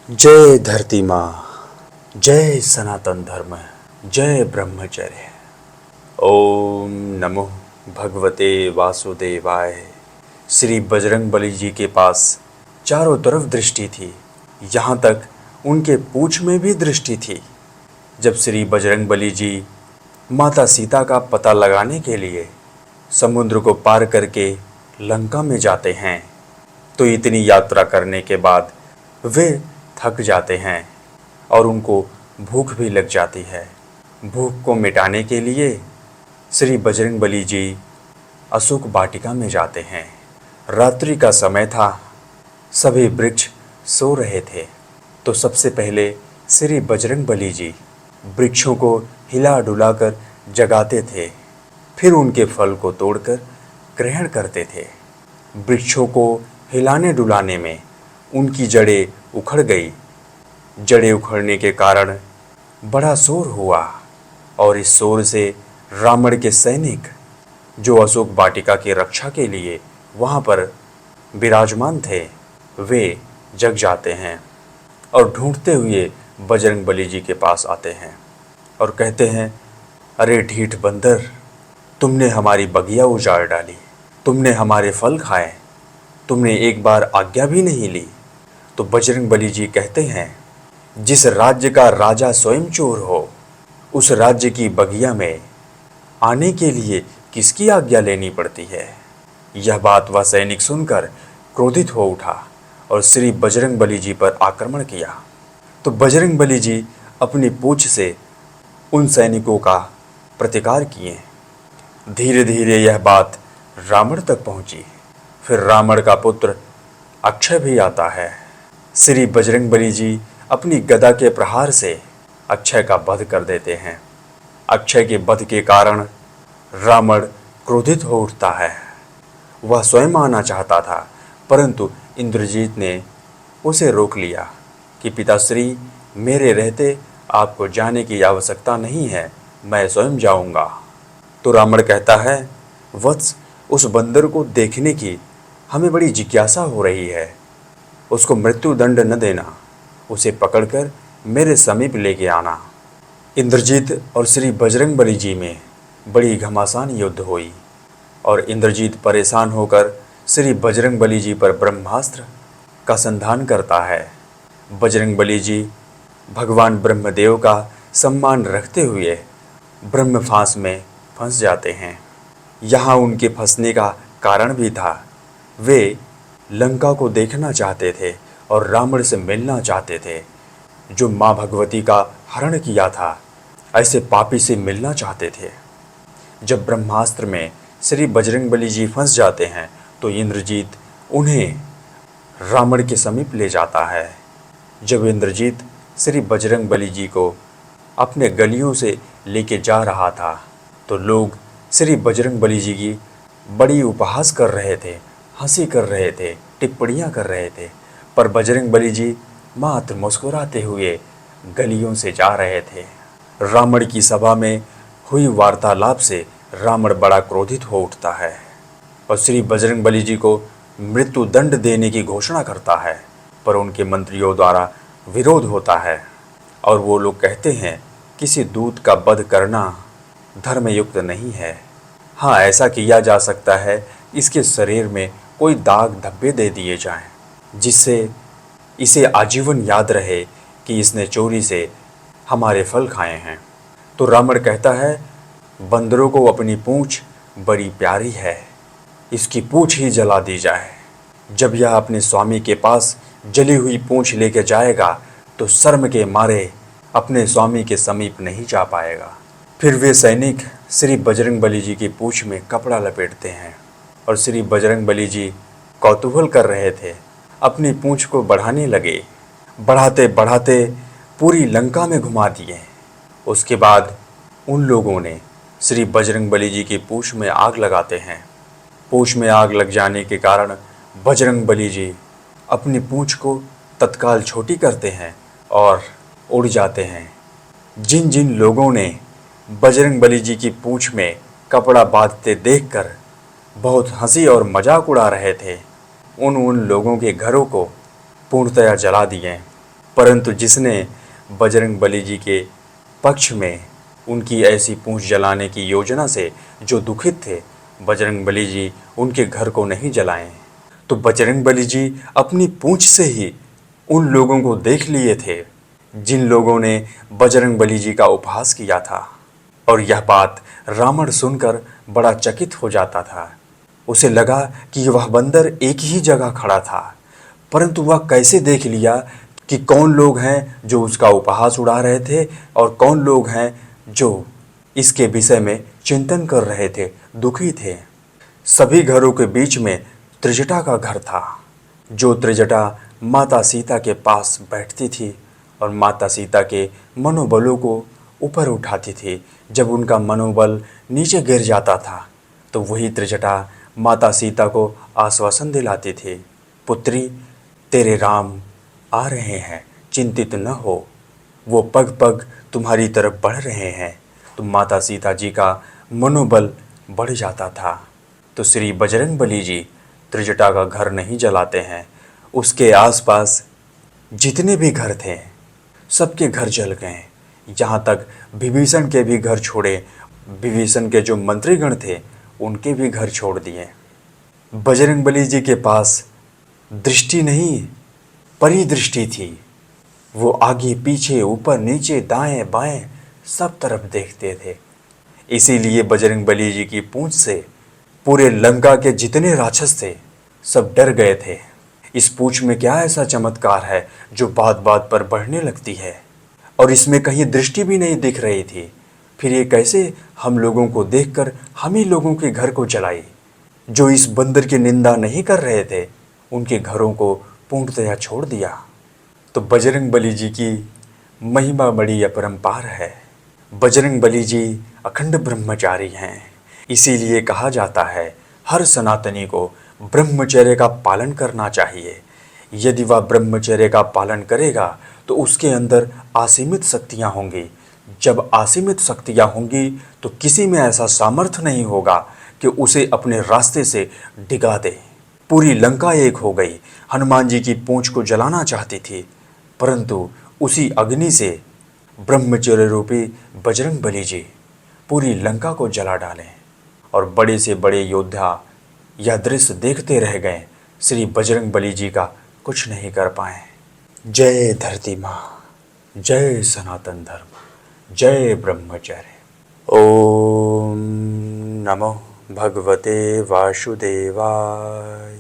जय धरती माँ, जय सनातन धर्म, जय ब्रह्मचर्य। ओम नमो भगवते वासुदेवाय। श्री बजरंग बली जी के पास चारों तरफ दृष्टि थी, यहाँ तक उनके पूंछ में भी दृष्टि थी। जब श्री बजरंग बली जी माता सीता का पता लगाने के लिए समुद्र को पार करके लंका में जाते हैं, तो इतनी यात्रा करने के बाद वे थक जाते हैं और उनको भूख भी लग जाती है। भूख को मिटाने के लिए श्री बजरंग बली जी अशोक वाटिका में जाते हैं। रात्रि का समय था, सभी वृक्ष सो रहे थे, तो सबसे पहले श्री बजरंग बली जी वृक्षों को हिला डुलाकर जगाते थे, फिर उनके फल को तोड़कर ग्रहण करते थे। वृक्षों को हिलाने डुलाने में उनकी जड़ें उखड़ गई। जड़ें उखड़ने के कारण बड़ा शोर हुआ और इस शोर से रावण के सैनिक, जो अशोक वाटिका की रक्षा के लिए वहाँ पर विराजमान थे, वे जग जाते हैं और ढूंढते हुए बजरंग बली जी के पास आते हैं और कहते हैं, अरे ढीठ बंदर, तुमने हमारी बगिया उजाड़ डाली, तुमने हमारे फल खाए, तुमने एक बार आज्ञा भी नहीं ली। तो बजरंग बली जी कहते हैं, जिस राज्य का राजा स्वयं चोर हो, उस राज्य की बगिया में आने के लिए किसकी आज्ञा लेनी पड़ती है। यह बात वह सैनिक सुनकर क्रोधित हो उठा और श्री बजरंग बली जी पर आक्रमण किया। तो बजरंग बली जी अपनी पूंछ से उन सैनिकों का प्रतिकार किए। धीरे धीरे यह बात रावण तक पहुंची। फिर रावण का पुत्र अक्षय भी आता है। श्री बजरंग बली जी अपनी गदा के प्रहार से अक्षय का वध कर देते हैं। अक्षय के वध के कारण रावण क्रोधित हो उठता है। वह स्वयं आना चाहता था, परंतु इंद्रजीत ने उसे रोक लिया कि पिताश्री, मेरे रहते आपको जाने की आवश्यकता नहीं है, मैं स्वयं जाऊंगा। तो रावण कहता है, वत्स, उस बंदर को देखने की हमें बड़ी जिज्ञासा हो रही है। उसको मृत्यु दंड न देना, उसे पकड़कर मेरे समीप लेके आना। इंद्रजीत और श्री बजरंग बली जी में बड़ी घमासान युद्ध हुई और इंद्रजीत परेशान होकर श्री बजरंग बली जी पर ब्रह्मास्त्र का संधान करता है। बजरंग बली जी भगवान ब्रह्मदेव का सम्मान रखते हुए ब्रह्म फांस में फंस जाते हैं। यहाँ उनके फंसने का कारण भी था, वे लंका को देखना चाहते थे और रावण से मिलना चाहते थे, जो माँ भगवती का हरण किया था। ऐसे पापी से मिलना चाहते थे। जब ब्रह्मास्त्र में श्री बजरंग बली जी फंस जाते हैं, तो इंद्रजीत उन्हें रावण के समीप ले जाता है। जब इंद्रजीत श्री बजरंग बली जी को अपने गलियों से लेके जा रहा था, तो लोग श्री बजरंग बली जी की बड़ी उपहास कर रहे थे, हंसी कर रहे थे, टिप्पणियाँ कर रहे थे, पर बजरंग बली जी मात्र मुस्कुराते हुए गलियों से जा रहे थे। रावण की सभा में हुई वार्तालाप से रावण बड़ा क्रोधित हो उठता है और श्री बजरंग बली जी को मृत्यु दंड देने की घोषणा करता है, पर उनके मंत्रियों द्वारा विरोध होता है और वो लोग कहते हैं, किसी दूत का वध करना धर्मयुक्त नहीं है। हाँ, ऐसा किया जा सकता है, इसके शरीर में कोई दाग धब्बे दे दिए जाएं, जिससे इसे आजीवन याद रहे कि इसने चोरी से हमारे फल खाए हैं। तो रावण कहता है, बंदरों को अपनी पूंछ बड़ी प्यारी है, इसकी पूंछ ही जला दी जाए। जब यह अपने स्वामी के पास जली हुई पूंछ लेके जाएगा, तो शर्म के मारे अपने स्वामी के समीप नहीं जा पाएगा। फिर वे सैनिक श्री बजरंग बली जी की पूंछ में कपड़ा लपेटते हैं और श्री बजरंग बली जी कौतूहल कर रहे थे, अपनी पूंछ को बढ़ाने लगे। बढ़ाते बढ़ाते पूरी लंका में घुमा दिए। उसके बाद उन लोगों ने श्री बजरंग बली जी की पूंछ में आग लगाते हैं। पूंछ में आग लग जाने के कारण बजरंग बली जी अपनी पूंछ को तत्काल छोटी करते हैं और उड़ जाते हैं। जिन जिन लोगों ने बजरंग बली जी की पूंछ में कपड़ा बांधते देखकर बहुत हंसी और मजाक उड़ा रहे थे, उन लोगों के घरों को पूर्णतया जला दिए परंतु जिसने बजरंग बली जी के पक्ष में उनकी ऐसी पूंछ जलाने की योजना से जो दुखित थे, बजरंग बली जी उनके घर को नहीं जलाएं। तो बजरंग बली जी अपनी पूंछ से ही उन लोगों को देख लिए थे जिन लोगों ने बजरंग बली जी का उपहास किया था। और यह बात रावण सुनकर बड़ा चकित हो जाता था। उसे लगा कि वह बंदर एक ही जगह खड़ा था, परंतु वह कैसे देख लिया कि कौन लोग हैं जो उसका उपहास उड़ा रहे थे और कौन लोग हैं जो इसके विषय में चिंतन कर रहे थे, दुखी थे। सभी घरों के बीच में त्रिजटा का घर था, जो त्रिजटा माता सीता के पास बैठती थी और माता सीता के मनोबलों को ऊपर उठाती थी। जब उनका मनोबल नीचे गिर जाता था तो वही त्रिजटा माता सीता को आश्वासन दिलाती थी, पुत्री तेरे राम आ रहे हैं, चिंतित न हो, वो पग पग तुम्हारी तरफ बढ़ रहे हैं। तो माता सीता जी का मनोबल बढ़ जाता था। तो श्री बजरंग बली जी त्रिजटा का घर नहीं जलाते हैं। उसके आसपास जितने भी घर थे सबके घर जल गए, यहाँ तक विभीषण के भी घर छोड़े। विभीषण के जो मंत्रीगण थे उनके भी घर छोड़ दिए। बजरंग बली जी के पास दृष्टि नहीं, परिदृष्टि थी। वो आगे पीछे ऊपर नीचे दाएं बाएं सब तरफ देखते थे। इसीलिए बजरंग बली जी की पूंछ से पूरे लंका के जितने राक्षस थे सब डर गए थे। इस पूंछ में क्या ऐसा चमत्कार है जो बात बात पर बढ़ने लगती है, और इसमें कहीं दृष्टि भी नहीं दिख रही थी। फिर ये कैसे हम लोगों को देखकर हम ही लोगों के घर को जलाई। जो इस बंदर की निंदा नहीं कर रहे थे उनके घरों को पूर्णतया छोड़ दिया। तो बजरंग बली जी की महिमा बड़ी अपरंपार है। बजरंग बली जी अखंड ब्रह्मचारी हैं। इसीलिए कहा जाता है हर सनातनी को ब्रह्मचर्य का पालन करना चाहिए। यदि वह ब्रह्मचर्य का पालन करेगा तो उसके अंदर असीमित शक्तियाँ होंगी। जब असीमित शक्तियाँ होंगी तो किसी में ऐसा सामर्थ्य नहीं होगा कि उसे अपने रास्ते से डिगा दे। पूरी लंका एक हो गई, हनुमान जी की पूंछ को जलाना चाहती थी, परंतु उसी अग्नि से ब्रह्मचर्य रूपी बजरंग बली जी पूरी लंका को जला डालें। और बड़े से बड़े योद्धा यह दृश्य देखते रह गए, श्री बजरंग बली जी का कुछ नहीं कर पाए। जय धरती माँ, जय सनातन धर्म, जय ब्रह्मचर्य। ओम नमो भगवते वासुदेवाय।